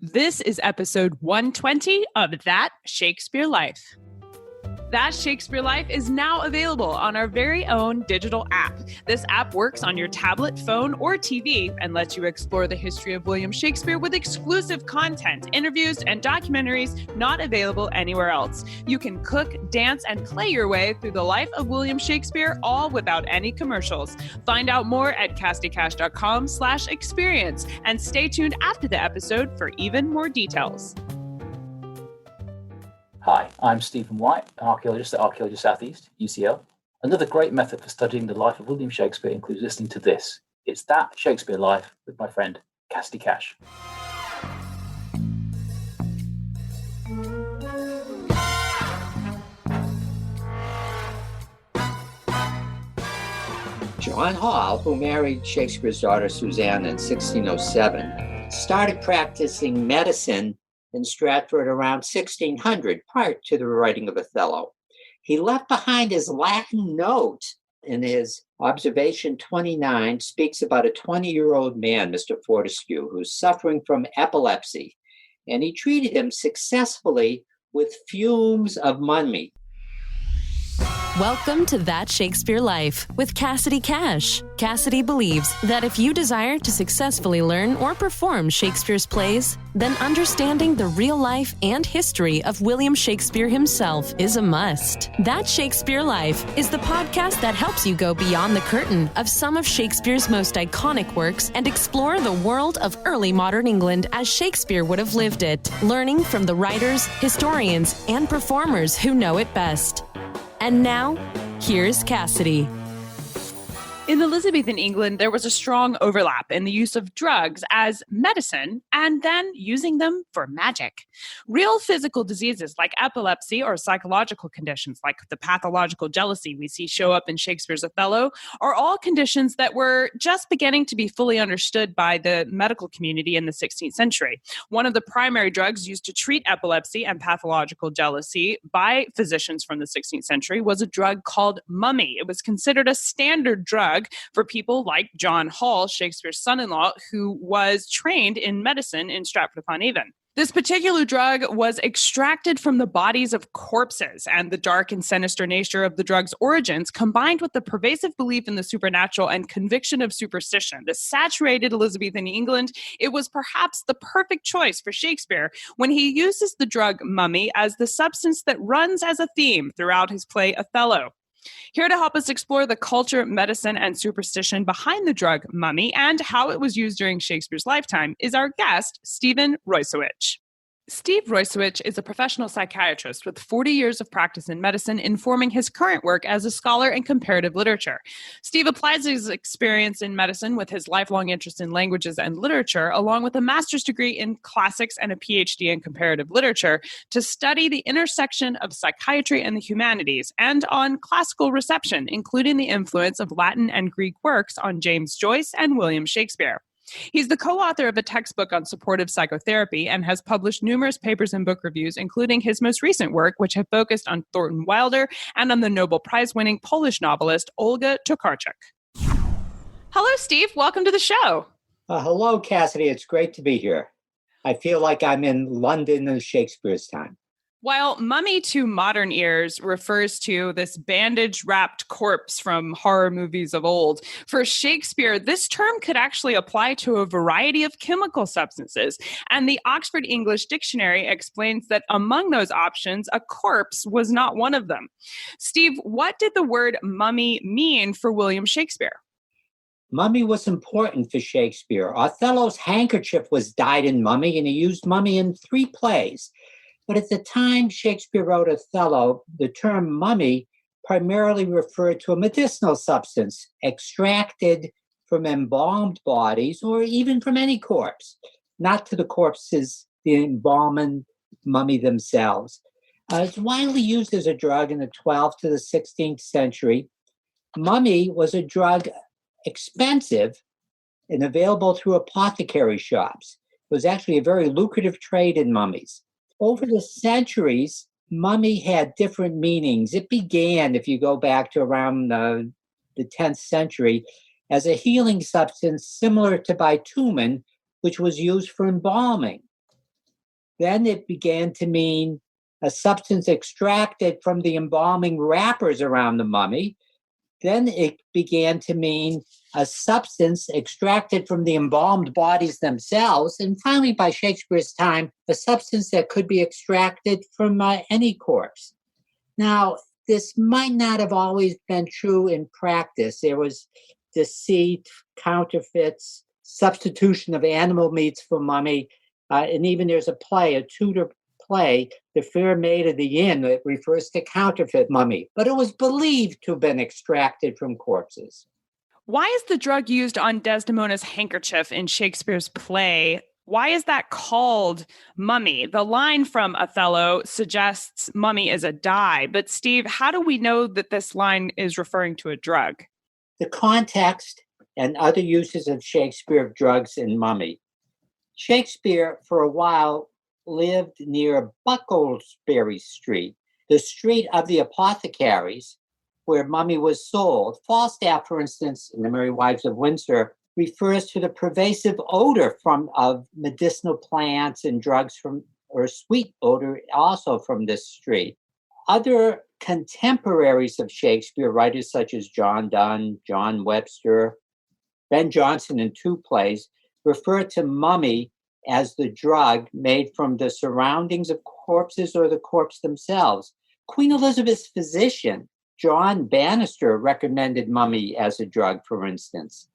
This is episode 120 of That Shakespeare Life. That Shakespeare Life is now available on our very own digital app. This app works on your tablet, phone, or TV and lets you explore the history of William Shakespeare with exclusive content, interviews, and documentaries not available anywhere else. You can cook, dance, and play your way through the life of William Shakespeare, all without any commercials. Find out more at cassidycash.com/experience and stay tuned after the episode for even more details. Hi, I'm Stephen White, an archaeologist at Archaeology Southeast, UCL. Another great method for studying the life of William Shakespeare includes listening to this. It's That Shakespeare Life with my friend, Cassidy Cash. John Hall, who married Shakespeare's daughter Susanna in 1607, started practicing medicine in Stratford around 1600, prior to the writing of Othello. He left behind his Latin note. In his observation 29, speaks about a 20-year-old man, Mr. Fortescue, who's suffering from epilepsy, and he treated him successfully with fumes of mummy. Welcome to That Shakespeare Life with Cassidy Cash. Cassidy believes that if you desire to successfully learn or perform Shakespeare's plays, then understanding the real life and history of William Shakespeare himself is a must. That Shakespeare Life is the podcast that helps you go beyond the curtain of some of Shakespeare's most iconic works and explore the world of early modern England as Shakespeare would have lived it, learning from the writers, historians, and performers who know it best. And now, here's Cassidy. In Elizabethan England, there was a strong overlap in the use of drugs as medicine and then using them for magic. Real physical diseases like epilepsy or psychological conditions like the pathological jealousy we see show up in Shakespeare's Othello are all conditions that were just beginning to be fully understood by the medical community in the 16th century. One of the primary drugs used to treat epilepsy and pathological jealousy by physicians from the 16th century was a drug called mummy. It was considered a standard drug for people like John Hall, Shakespeare's son-in-law, who was trained in medicine in Stratford-upon-Avon. This particular drug was extracted from the bodies of corpses, and the dark and sinister nature of the drug's origins, combined with the pervasive belief in the supernatural and conviction of superstition that saturated Elizabethan England, it was perhaps the perfect choice for Shakespeare when he uses the drug mummy as the substance that runs as a theme throughout his play Othello. Here to help us explore the culture, medicine, and superstition behind the drug mummy and how it was used during Shakespeare's lifetime is our guest, Stephen Rojcewicz. Steve Rojcewicz is a professional psychiatrist with 40 years of practice in medicine, informing his current work as a scholar in comparative literature. Steve applies his experience in medicine with his lifelong interest in languages and literature, along with a master's degree in classics and a PhD in comparative literature, to study the intersection of psychiatry and the humanities, and on classical reception, including the influence of Latin and Greek works on James Joyce and William Shakespeare. He's the co-author of a textbook on supportive psychotherapy and has published numerous papers and book reviews, including his most recent work, which have focused on Thornton Wilder and on the Nobel Prize-winning Polish novelist Olga Tokarczuk. Hello, Steve. Welcome to the show. Hello, Cassidy. It's great to be here. I feel like I'm in London in Shakespeare's time. While mummy to modern ears refers to this bandage-wrapped corpse from horror movies of old, for Shakespeare, this term could actually apply to a variety of chemical substances. And the Oxford English Dictionary explains that among those options, a corpse was not one of them. Steve, what did the word mummy mean for William Shakespeare? Mummy was important for Shakespeare. Othello's handkerchief was dyed in mummy, and he used mummy in 3 plays. But at the time Shakespeare wrote Othello, the term mummy primarily referred to a medicinal substance extracted from embalmed bodies or even from any corpse, not to the corpses, the embalming mummy themselves. It's widely used as a drug in the 12th to the 16th century. Mummy was a drug expensive and available through apothecary shops. It was actually a very lucrative trade in mummies. Over the centuries, mummy had different meanings. It began, if you go back to around the 10th century, as a healing substance similar to bitumen, which was used for embalming. Then it began to mean a substance extracted from the embalming wrappers around the mummy. Then it began to mean a substance extracted from the embalmed bodies themselves. And finally, by Shakespeare's time, a substance that could be extracted from any corpse. Now, this might not have always been true in practice. There was deceit, counterfeits, substitution of animal meats for mummy, and even there's a play, a Tudor play, The Fair Maid of the Inn, that refers to counterfeit mummy, but it was believed to have been extracted from corpses. Why is the drug used on Desdemona's handkerchief in Shakespeare's play? Why is that called mummy? The line from Othello suggests mummy is a dye, but Steve, how do we know that this line is referring to a drug? The context and other uses of Shakespeare of drugs in mummy. Shakespeare, for a while, lived near Bucklesbury Street, the street of the apothecaries, where mummy was sold. Falstaff, for instance, in The Merry Wives of Windsor, refers to the pervasive odor of medicinal plants and drugs or sweet odor also from this street. Other contemporaries of Shakespeare, writers such as John Donne, John Webster, Ben Jonson in two plays, refer to mummy as the drug made from the surroundings of corpses or the corpse themselves. Queen Elizabeth's physician, John Bannister, recommended mummy as a drug, for instance.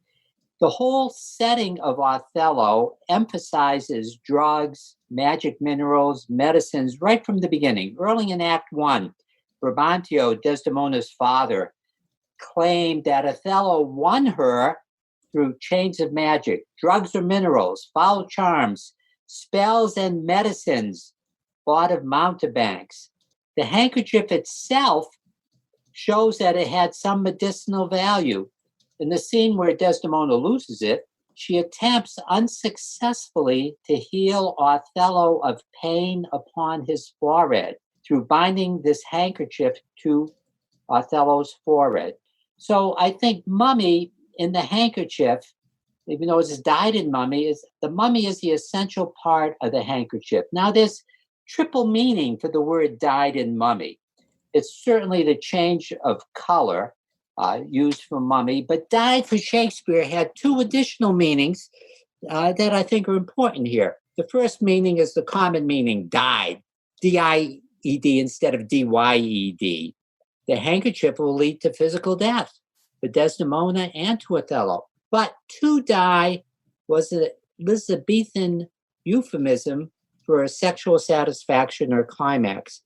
The whole setting of Othello emphasizes drugs, magic minerals, medicines right from the beginning. Early in Act 1, Brabantio, Desdemona's father, claimed that Othello won her through chains of magic, drugs or minerals, foul charms, spells and medicines bought of mountebanks. The handkerchief itself shows that it had some medicinal value. In the scene where Desdemona loses it, she attempts unsuccessfully to heal Othello of pain upon his forehead through binding this handkerchief to Othello's forehead. So I think mummy in the handkerchief, even though it's dyed in mummy, the mummy is the essential part of the handkerchief. Now, there's triple meaning for the word dyed in mummy. It's certainly the change of color used for mummy, but dyed for Shakespeare had two additional meanings that I think are important here. The first meaning is the common meaning, dyed, D-I-E-D instead of D-Y-E-D. The handkerchief will lead to physical death for Desdemona and to Othello. But to die was an Elizabethan euphemism for a sexual satisfaction or climax.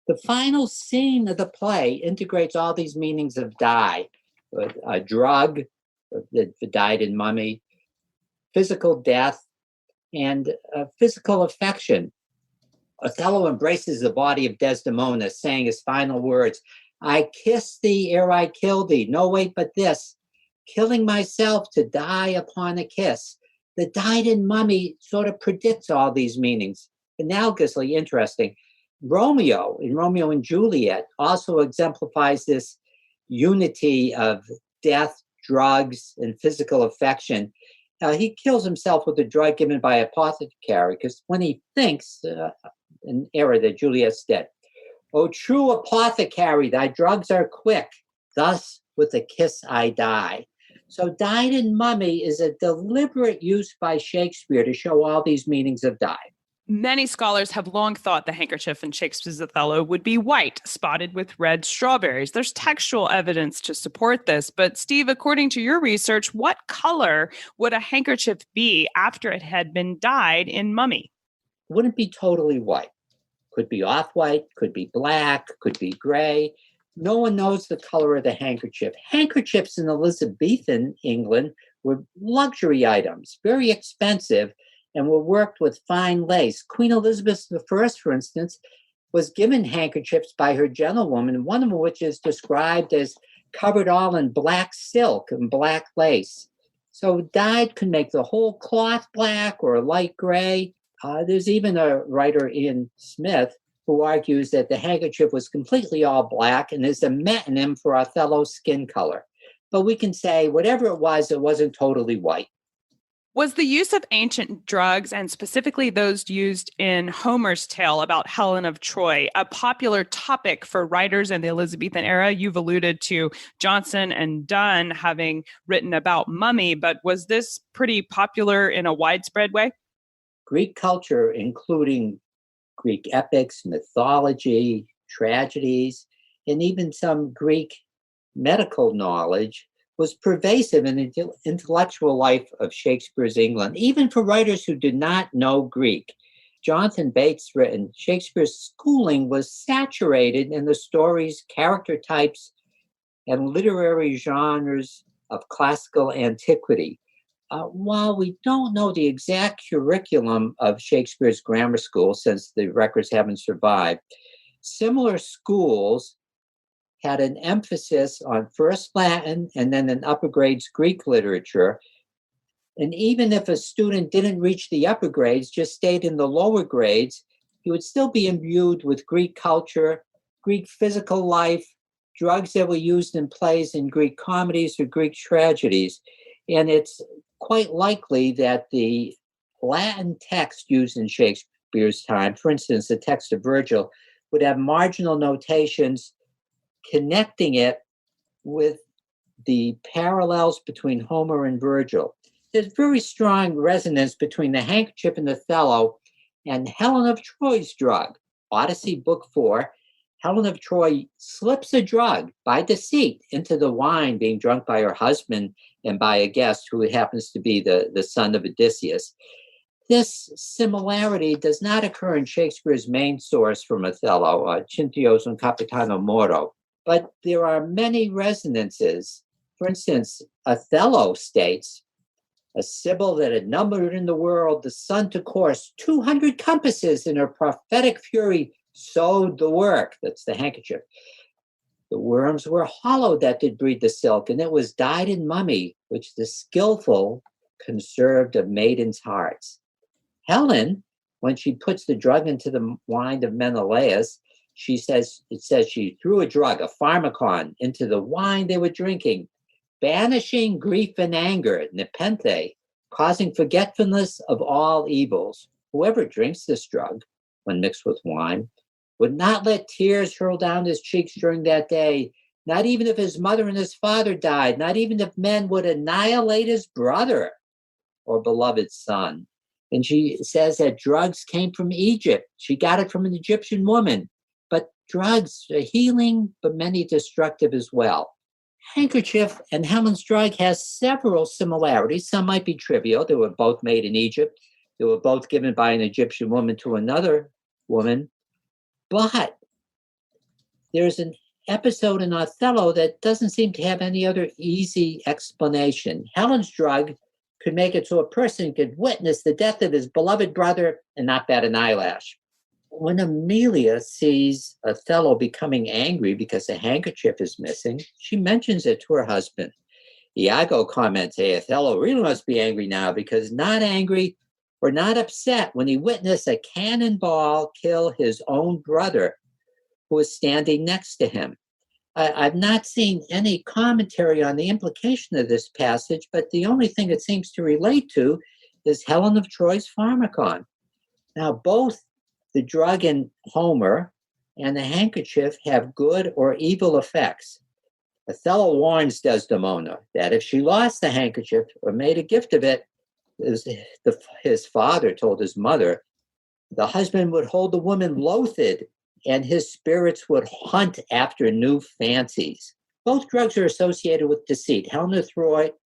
The final scene of the play integrates all these meanings of die, a drug, the dyed in mummy, physical death, and physical affection. Othello embraces the body of Desdemona, saying his final words, "I kiss thee ere I kill thee. No, wait, but this, killing myself to die upon a kiss." The dyed in mummy sort of predicts all these meanings. Analogously interesting, Romeo, in Romeo and Juliet, also exemplifies this unity of death, drugs, and physical affection. He kills himself with a drug given by an apothecary, because when he thinks, an error that Juliet's dead, "O true apothecary, thy drugs are quick, thus with a kiss I die." So dyed in mummy is a deliberate use by Shakespeare to show all these meanings of dye. Many scholars have long thought the handkerchief in Shakespeare's Othello would be white, spotted with red strawberries. There's textual evidence to support this. But Steve, according to your research, what color would a handkerchief be after it had been dyed in mummy? Wouldn't be totally white. Could be off-white, could be black, could be gray. No one knows the color of the handkerchief. Handkerchiefs in Elizabethan England were luxury items, very expensive, and were worked with fine lace. Queen Elizabeth I, for instance, was given handkerchiefs by her gentlewoman, one of which is described as covered all in black silk and black lace. So dyed can make the whole cloth black or light gray. There's even a writer, Ian Smith, who argues that the handkerchief was completely all black and is a metonym for Othello's skin color. But we can say whatever it wasn't totally white. Was the use of ancient drugs, and specifically those used in Homer's tale about Helen of Troy, a popular topic for writers in the Elizabethan era? You've alluded to Johnson and Donne having written about mummy, but was this pretty popular in a widespread way? Greek culture, including Greek epics, mythology, tragedies, and even some Greek medical knowledge, was pervasive in the intellectual life of Shakespeare's England, even for writers who did not know Greek. Jonathan Bates written, Shakespeare's schooling was saturated in the stories, character types, and literary genres of classical antiquity. While we don't know the exact curriculum of Shakespeare's grammar school, since the records haven't survived, similar schools had an emphasis on first Latin and then in upper grades Greek literature. And even if a student didn't reach the upper grades, just stayed in the lower grades, he would still be imbued with Greek culture, Greek physical life, drugs that were used in plays in Greek comedies or Greek tragedies. And it's quite likely that the Latin text used in Shakespeare's time, for instance, the text of Virgil, would have marginal notations connecting it with the parallels between Homer and Virgil. There's very strong resonance between the handkerchief in Othello and Helen of Troy's drug. Odyssey, Book 4, Helen of Troy slips a drug by deceit into the wine being drunk by her husband and by a guest who happens to be the son of Odysseus. This similarity does not occur in Shakespeare's main source from Othello, Cintios un Capitano Moro. But there are many resonances. For instance, Othello states, a Sibyl that had numbered in the world the sun to course 200 compasses in her prophetic fury sewed the work. That's the handkerchief. The worms were hollow that did breed the silk, and it was dyed in mummy, which the skillful conserved of maidens' hearts. Helen, when she puts the drug into the wine of Menelaus, it says she threw a drug, a pharmacon, into the wine they were drinking, banishing grief and anger, nepenthe, causing forgetfulness of all evils. Whoever drinks this drug, when mixed with wine, would not let tears hurl down his cheeks during that day, not even if his mother and his father died, not even if men would annihilate his brother or beloved son. And she says that drugs came from Egypt. She got it from an Egyptian woman. But drugs are healing, but many destructive as well. Handkerchief and Helen's drug has several similarities. Some might be trivial. They were both made in Egypt. They were both given by an Egyptian woman to another woman. But there's an episode in Othello that doesn't seem to have any other easy explanation. Helen's drug could make it so a person could witness the death of his beloved brother and not bat an eyelash. When Amelia sees Othello becoming angry because the handkerchief is missing, she mentions it to her husband. Iago comments, hey, Othello really must be angry now because not angry or not upset when he witnessed a cannonball kill his own brother who was standing next to him. I've not seen any commentary on the implication of this passage, but the only thing it seems to relate to is Helen of Troy's pharmacon. Now, both the drug in Homer and the handkerchief have good or evil effects. Othello warns Desdemona that if she lost the handkerchief or made a gift of it, his father told his mother, the husband would hold the woman loathed and his spirits would hunt after new fancies. Both drugs are associated with deceit. Helen of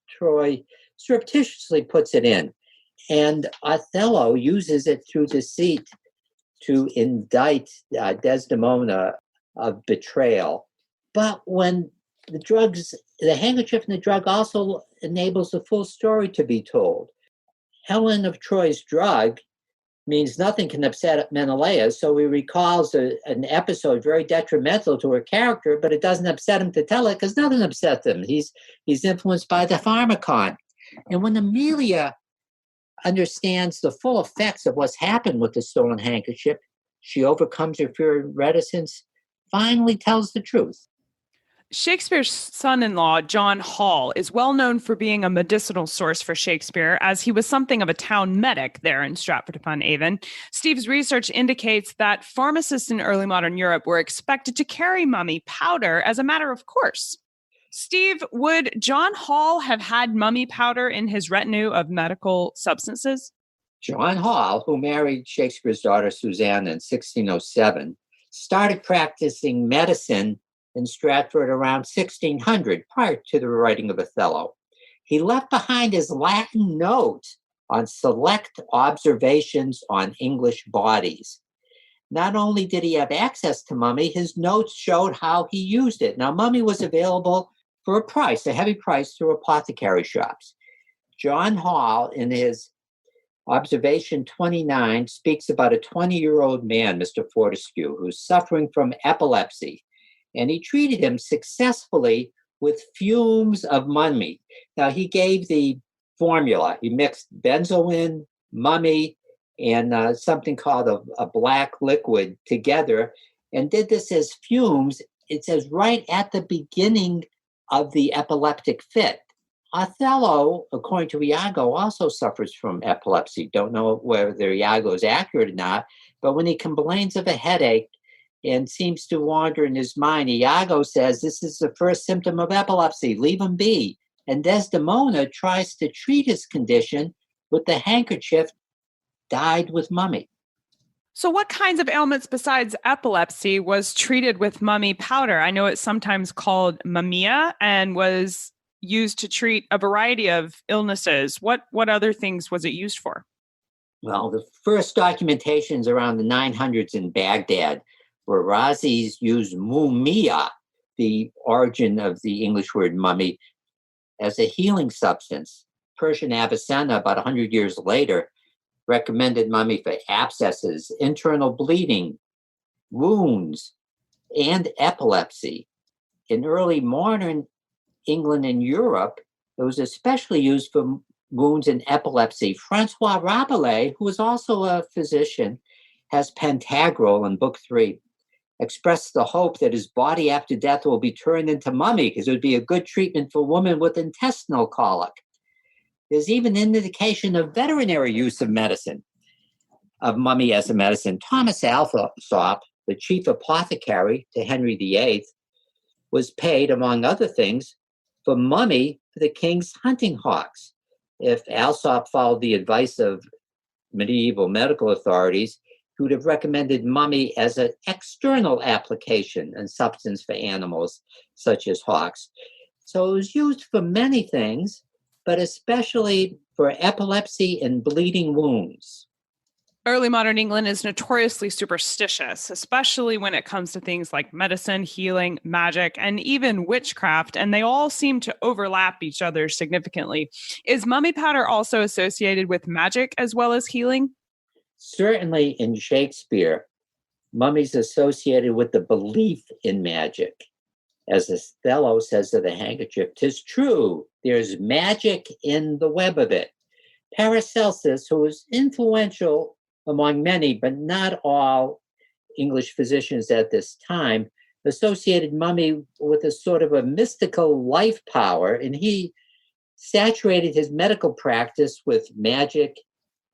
Troy surreptitiously puts it in, and Othello uses it through deceit to indict Desdemona of betrayal. But when the handkerchief and the drug also enables the full story to be told. Helen of Troy's drug means nothing can upset Menelaus, so he recalls an episode very detrimental to her character, but it doesn't upset him to tell it because nothing upsets him. He's influenced by the pharmacon. And when Amelia understands the full effects of what's happened with the stolen handkerchief, she overcomes her fear and reticence, finally tells the truth. Shakespeare's son-in-law, John Hall, is well known for being a medicinal source for Shakespeare, as he was something of a town medic there in Stratford-upon-Avon. Steve's research indicates that pharmacists in early modern Europe were expected to carry mummy powder as a matter of course. Steve, would John Hall have had mummy powder in his retinue of medical substances? John Hall, who married Shakespeare's daughter Susanna in 1607, started practicing medicine in Stratford around 1600, prior to the writing of Othello. He left behind his Latin note on select observations on English bodies. Not only did he have access to mummy, his notes showed how he used it. Now, mummy was available for a heavy price, through apothecary shops. John Hall, in his Observation 29, speaks about a 20-year-old man, Mr. Fortescue, who's suffering from epilepsy. And he treated him successfully with fumes of mummy. Now, he gave the formula. He mixed benzoin, mummy, and something called a black liquid together, and did this as fumes. It says right at the beginning of the epileptic fit. Othello, according to Iago, also suffers from epilepsy. Don't know whether Iago is accurate or not, but when he complains of a headache and seems to wander in his mind, Iago says this is the first symptom of epilepsy, leave him be. And Desdemona tries to treat his condition with the handkerchief dyed with mummy. So what kinds of ailments besides epilepsy was treated with mummy powder? I know it's sometimes called mumia and was used to treat a variety of illnesses. What other things was it used for? Well, the first documentations around the 900s in Baghdad, where Razis used mumia, the origin of the English word mummy, as a healing substance. Persian Avicenna, about 100 years later, recommended mummy for abscesses, internal bleeding, wounds, and epilepsy. In early modern England and Europe, it was especially used for wounds and epilepsy. Francois Rabelais, who was also a physician, has Pantagruel in Book 3, expressed the hope that his body after death will be turned into mummy because it would be a good treatment for women with intestinal colic. There's even an indication of veterinary use of medicine, of mummy as a medicine. Thomas Alsop, the chief apothecary to Henry VIII, was paid, among other things, for mummy for the king's hunting hawks. If Alsop followed the advice of medieval medical authorities, he would have recommended mummy as an external application and substance for animals such as hawks. So it was used for many things, but especially for epilepsy and bleeding wounds. Early modern England is notoriously superstitious, especially when it comes to things like medicine, healing, magic, and even witchcraft, and they all seem to overlap each other significantly. Is mummy powder also associated with magic as well as healing? Certainly in Shakespeare, mummy's associated with the belief in magic. As Othello says to the handkerchief, "'Tis true, there's magic in the web of it." Paracelsus, who was influential among many, but not all English physicians at this time, associated mummy with a sort of a mystical life power, and he saturated his medical practice with magic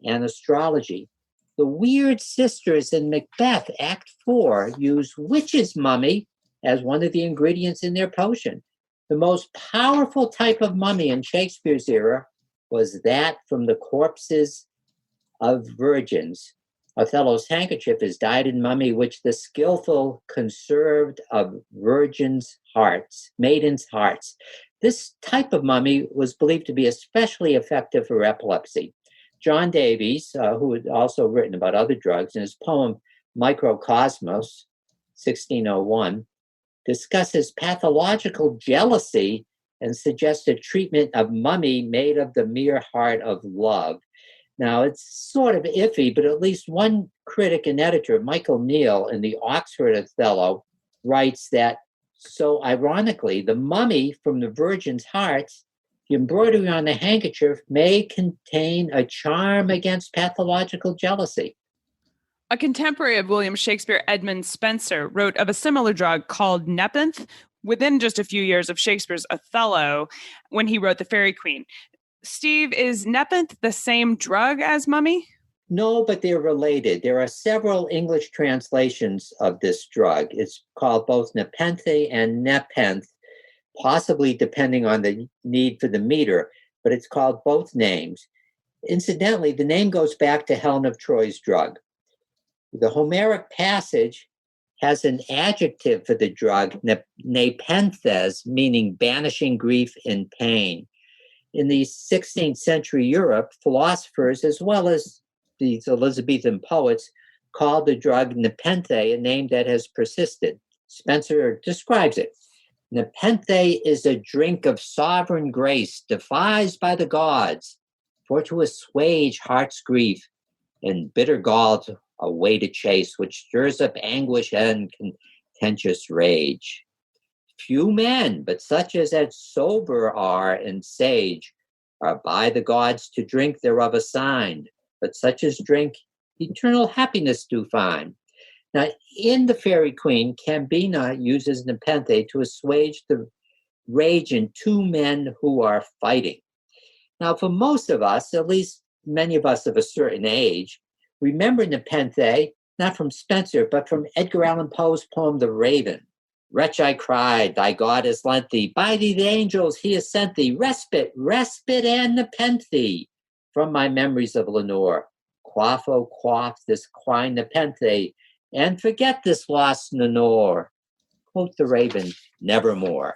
and astrology. The weird sisters in Macbeth, Act 4, use witch's mummy as one of the ingredients in their potion. The most powerful type of mummy in Shakespeare's era was that from the corpses of virgins. Othello's handkerchief is dyed in mummy, which the skillful conserved of virgins' hearts, maidens' hearts. This type of mummy was believed to be especially effective for epilepsy. John Davies, who had also written about other drugs, in his poem Microcosmos, 1601, discusses pathological jealousy and suggests a treatment of mummy made of the mere heart of love. Now, it's sort of iffy, but at least one critic and editor, Michael Neal, in the Oxford Othello, writes that, so ironically, the mummy from the virgin's hearts, the embroidery on the handkerchief, may contain a charm against pathological jealousy. A contemporary of William Shakespeare, Edmund Spenser, wrote of a similar drug called nepenthe, within just a few years of Shakespeare's Othello when he wrote The Faerie Queen. Steve, is nepenthe the same drug as mummy? No, but they're related. There are several English translations of this drug. It's called both nepenthe and nepenthe, possibly depending on the need for the meter, but it's called both names. Incidentally, the name goes back to Helen of Troy's drug. The Homeric passage has an adjective for the drug, nepenthes, meaning banishing grief and pain. In the 16th century Europe, philosophers, as well as these Elizabethan poets, called the drug nepenthe, a name that has persisted. Spencer describes it. Nepenthe is a drink of sovereign grace, devised by the gods, for to assuage heart's grief, and bitter gall a way to chase, which stirs up anguish and contentious rage. Few men, but such as at sober are and sage, are by the gods to drink thereof assigned, but such as drink eternal happiness do find. Now, in The Faerie Queen, Cambina uses nepenthe to assuage the rage in two men who are fighting. Now, for most of us, at least many of us of a certain age, remember nepenthe not from Spenser, but from Edgar Allan Poe's poem, The Raven. Wretch, I cried, thy God has lent thee. By thee the angels he has sent thee. Respite, respite and nepenthe from my memories of Lenore. Quaff, oh, quaff this crying nepenthe, and forget this lost Lenore. Quote the Raven, nevermore.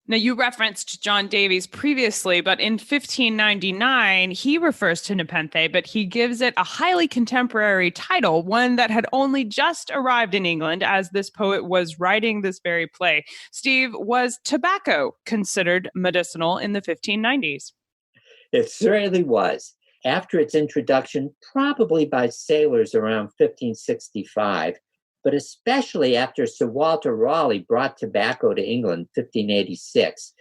Now, you referenced John Davies previously, but in 1599, he refers to nepenthe, but he gives it a highly contemporary title, one that had only just arrived in England as this poet was writing this very play. Steve, was tobacco considered medicinal in the 1590s? It certainly was. After its introduction, probably by sailors around 1565, but especially after Sir Walter Raleigh brought tobacco to England in 1586,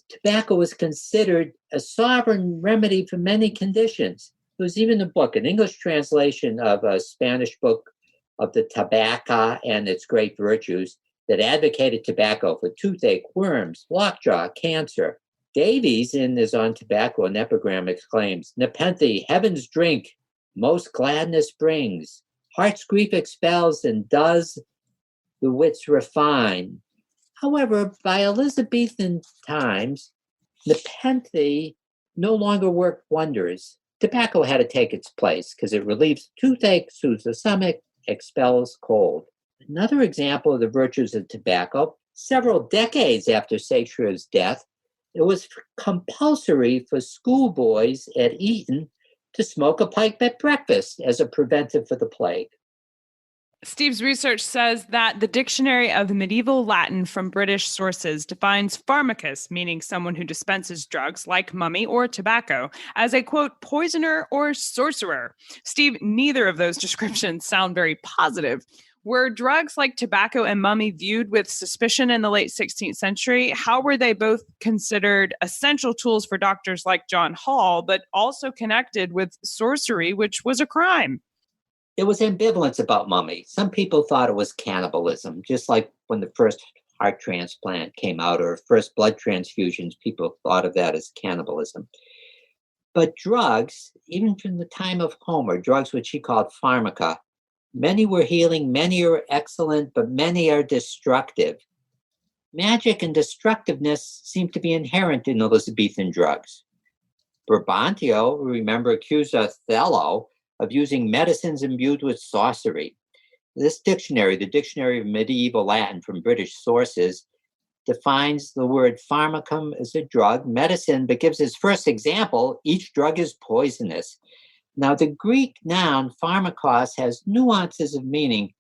tobacco was considered a sovereign remedy for many conditions. There was even a book, an English translation of a Spanish book of the Tobacco and its great virtues, that advocated tobacco for toothache, worms, lockjaw, cancer. Davies, in his On Tobacco, an epigram, exclaims, nepenthe, heaven's drink, most gladness brings. Heart's grief expels and does the wits refine. However, by Elizabethan times, nepenthe no longer worked wonders. Tobacco had to take its place because it relieves toothache, soothes the stomach, expels cold. Another example of the virtues of tobacco, several decades after Shakespeare's death, it was compulsory for schoolboys at Eton to smoke a pipe at breakfast as a preventive for the plague. Steve's research says that the Dictionary of Medieval Latin from British sources defines pharmacus, meaning someone who dispenses drugs like mummy or tobacco, as a, quote, poisoner or sorcerer. Steve, neither of those descriptions sound very positive. Were drugs like tobacco and mummy viewed with suspicion in the late 16th century? How were they both considered essential tools for doctors like John Hall, but also connected with sorcery, which was a crime? There was ambivalence about mummy. Some people thought it was cannibalism, just like when the first heart transplant came out or first blood transfusions, people thought of that as cannibalism. But drugs, even from the time of Homer, drugs which he called pharmaca, many were healing, many are excellent, but many are destructive. Magic and destructiveness seem to be inherent in Elizabethan drugs. Brabantio, remember, accused Othello of using medicines imbued with sorcery. This dictionary, the Dictionary of Medieval Latin from British sources, defines the word pharmacum as a drug, medicine, but gives its first example, each drug is poisonous. Now, the Greek noun pharmakos has nuances of meaning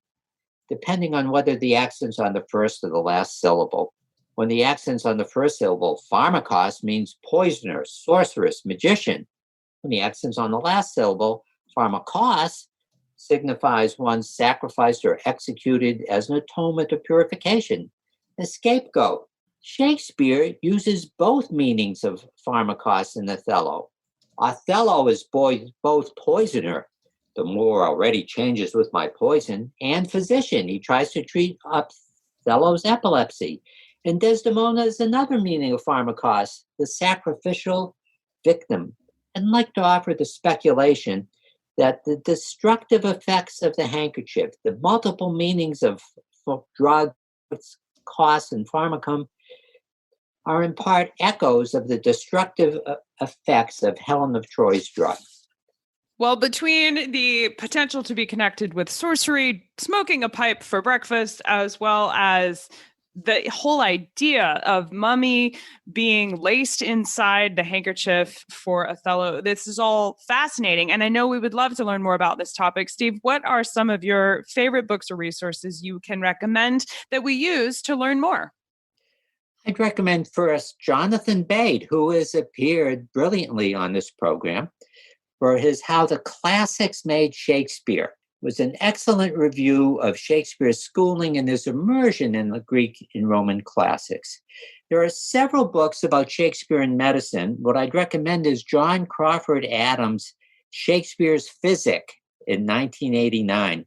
depending on whether the accent's on the first or the last syllable. When the accent's on the first syllable, pharmakos means poisoner, sorceress, magician. When the accent's on the last syllable, pharmakos signifies one sacrificed or executed as an atonement of purification, a scapegoat. Shakespeare uses both meanings of pharmakos in Othello. Othello is both poisoner, the Moor already changes with my poison, and physician. He tries to treat Othello's epilepsy. And Desdemona is another meaning of pharmakos, the sacrificial victim. I'd like to offer the speculation that the destructive effects of the handkerchief, the multiple meanings of drug, cost, and pharmacum, are in part echoes of the destructive effects of Helen of Troy's drug. Well, between the potential to be connected with sorcery, smoking a pipe for breakfast, as well as the whole idea of mummy being laced inside the handkerchief for Othello, this is all fascinating. And I know we would love to learn more about this topic. Steve, what are some of your favorite books or resources you can recommend that we use to learn more? I'd recommend first Jonathan Bate, who has appeared brilliantly on this program, for his How the Classics Made Shakespeare. It was an excellent review of Shakespeare's schooling and his immersion in the Greek and Roman classics. There are several books about Shakespeare and medicine. What I'd recommend is John Crawford Adams' Shakespeare's Physic in 1989.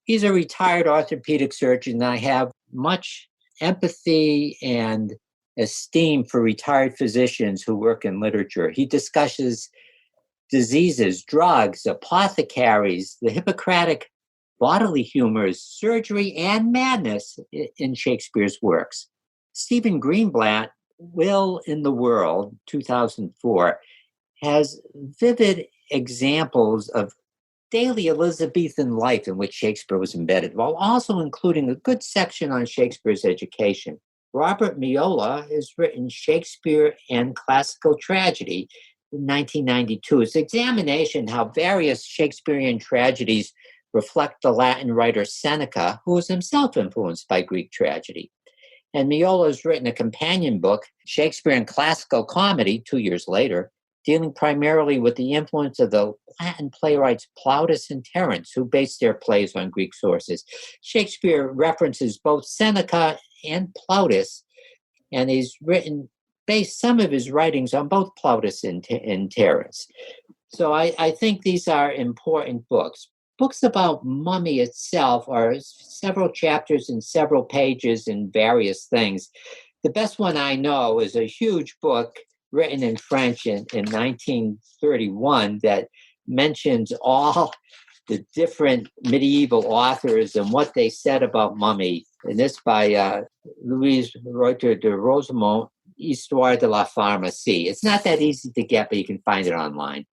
He's a retired orthopedic surgeon, and I have much empathy and esteem for retired physicians who work in literature. He discusses diseases, drugs, apothecaries, the Hippocratic bodily humors, surgery, and madness in Shakespeare's works. Stephen Greenblatt, Will in the World, 2004, has vivid examples of daily Elizabethan life in which Shakespeare was embedded, while also including a good section on Shakespeare's education. Robert Miola has written Shakespeare and Classical Tragedy in 1992. Its examination how various Shakespearean tragedies reflect the Latin writer Seneca, who was himself influenced by Greek tragedy. And Miola has written a companion book, Shakespeare and Classical Comedy, 2 years later, dealing primarily with the influence of the Latin playwrights Plautus and Terence, who based their plays on Greek sources. Shakespeare references both Seneca and Plautus, and he's based some of his writings on both Plautus and Terence. So I think these are important books. Books about mummy itself are several chapters and several pages and various things. The best one I know is a huge book written in French in 1931 that mentions all the different medieval authors and what they said about mummy. And this by Louise Reuter de Rosemont, Histoire de la Pharmacie. It's not that easy to get, but you can find it online.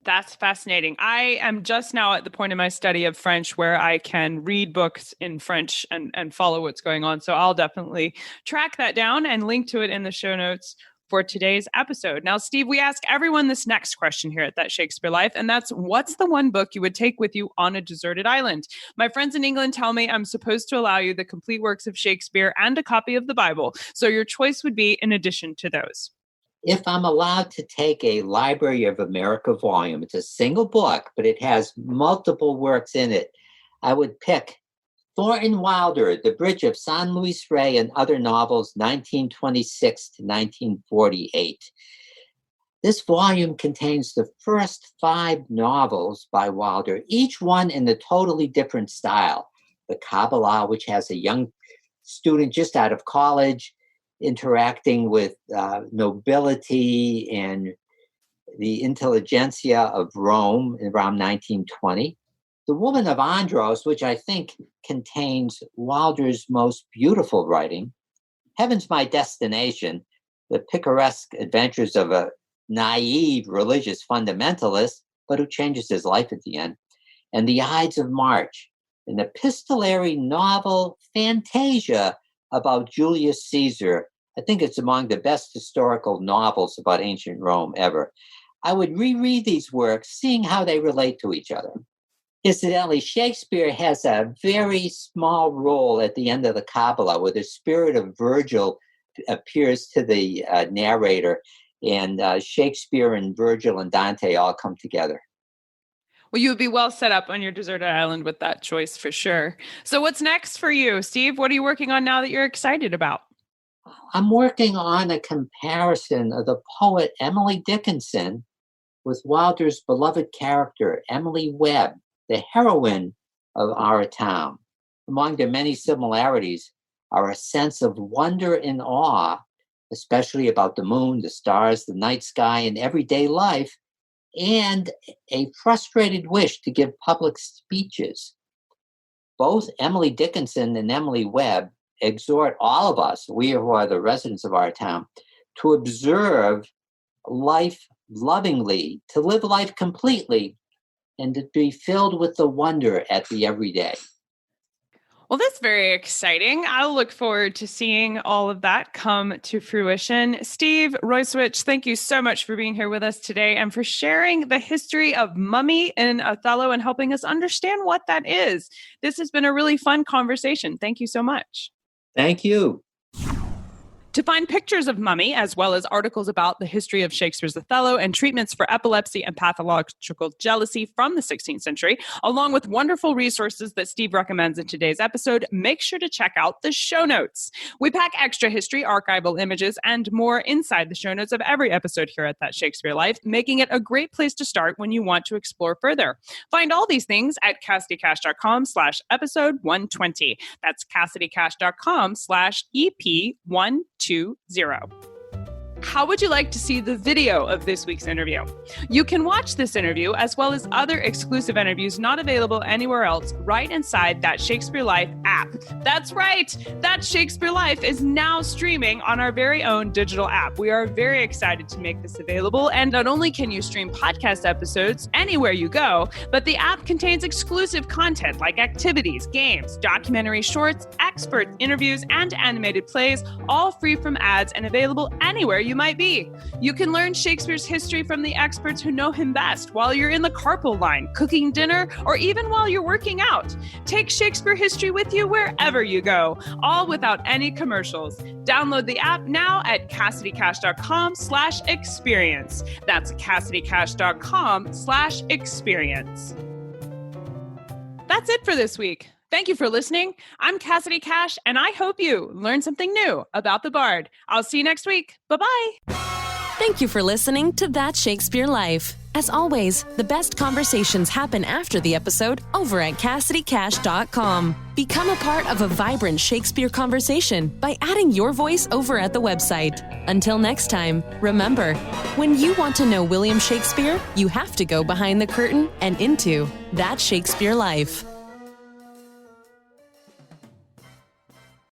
That's fascinating. I am just now at the point in my study of French where I can read books in French and follow what's going on. So I'll definitely track that down and link to it in the show notes for today's episode. Now, Steve, we ask everyone this next question here at That Shakespeare Life, and that's, what's the one book you would take with you on a deserted island? My friends in England tell me I'm supposed to allow you the complete works of Shakespeare and a copy of the Bible. So your choice would be in addition to those. If I'm allowed to take a Library of America volume, it's a single book, but it has multiple works in it, I would pick Thornton Wilder, The Bridge of San Luis Rey and Other Novels, 1926 to 1948. This volume contains the first 5 novels by Wilder, each one in a totally different style. The Kabbalah, which has a young student just out of college interacting with nobility and the intelligentsia of Rome around 1920. The Woman of Andros, which I think contains Wilder's most beautiful writing. Heaven's My Destination, the picaresque adventures of a naive religious fundamentalist, but who changes his life at the end. And The Ides of March, an epistolary novel fantasia about Julius Caesar. I think it's among the best historical novels about ancient Rome ever. I would reread these works, seeing how they relate to each other. Incidentally, Shakespeare has a very small role at the end of the Kabbalah, where the spirit of Virgil appears to the narrator, and Shakespeare and Virgil and Dante all come together. Well, you would be well set up on your deserted island with that choice for sure. So what's next for you, Steve? What are you working on now that you're excited about? I'm working on a comparison of the poet Emily Dickinson with Wilder's beloved character, Emily Webb, the heroine of Our Town. Among the many similarities, are a sense of wonder and awe, especially about the moon, the stars, the night sky, and everyday life, and a frustrated wish to give public speeches. Both Emily Dickinson and Emily Webb exhort all of us, we who are the residents of our town, to observe life lovingly, to live life completely, and to be filled with the wonder at the everyday. Well, that's very exciting. I'll look forward to seeing all of that come to fruition. Steve Rojcewicz, thank you so much for being here with us today and for sharing the history of Mummy in Othello and helping us understand what that is. This has been a really fun conversation. Thank you so much. Thank you. To find pictures of Mummy, as well as articles about the history of Shakespeare's Othello and treatments for epilepsy and pathological jealousy from the 16th century, along with wonderful resources that Steve recommends in today's episode, make sure to check out the show notes. We pack extra history, archival images, and more inside the show notes of every episode here at That Shakespeare Life, making it a great place to start when you want to explore further. Find all these things at CassidyCash.com/episode 120. That's CassidyCash.com/EP120. How would you like to see the video of this week's interview? You can watch this interview as well as other exclusive interviews not available anywhere else right inside That Shakespeare Life app. That's right. That Shakespeare Life is now streaming on our very own digital app. We are very excited to make this available. And not only can you stream podcast episodes anywhere you go, but the app contains exclusive content like activities, games, documentary shorts, expert interviews, and animated plays, all free from ads and available anywhere you might be. You can learn Shakespeare's history from the experts who know him best while you're in the carpool line, cooking dinner, or even while you're working out. Take Shakespeare history with you wherever you go, all without any commercials. Download the app now at CassidyCash.com/experience. That's CassidyCash.com/experience. That's it for this week. Thank you for listening. I'm Cassidy Cash, and I hope you learned something new about the Bard. I'll see you next week. Bye-bye. Thank you for listening to That Shakespeare Life. As always, the best conversations happen after the episode over at CassidyCash.com. Become a part of a vibrant Shakespeare conversation by adding your voice over at the website. Until next time, remember, when you want to know William Shakespeare, you have to go behind the curtain and into That Shakespeare Life.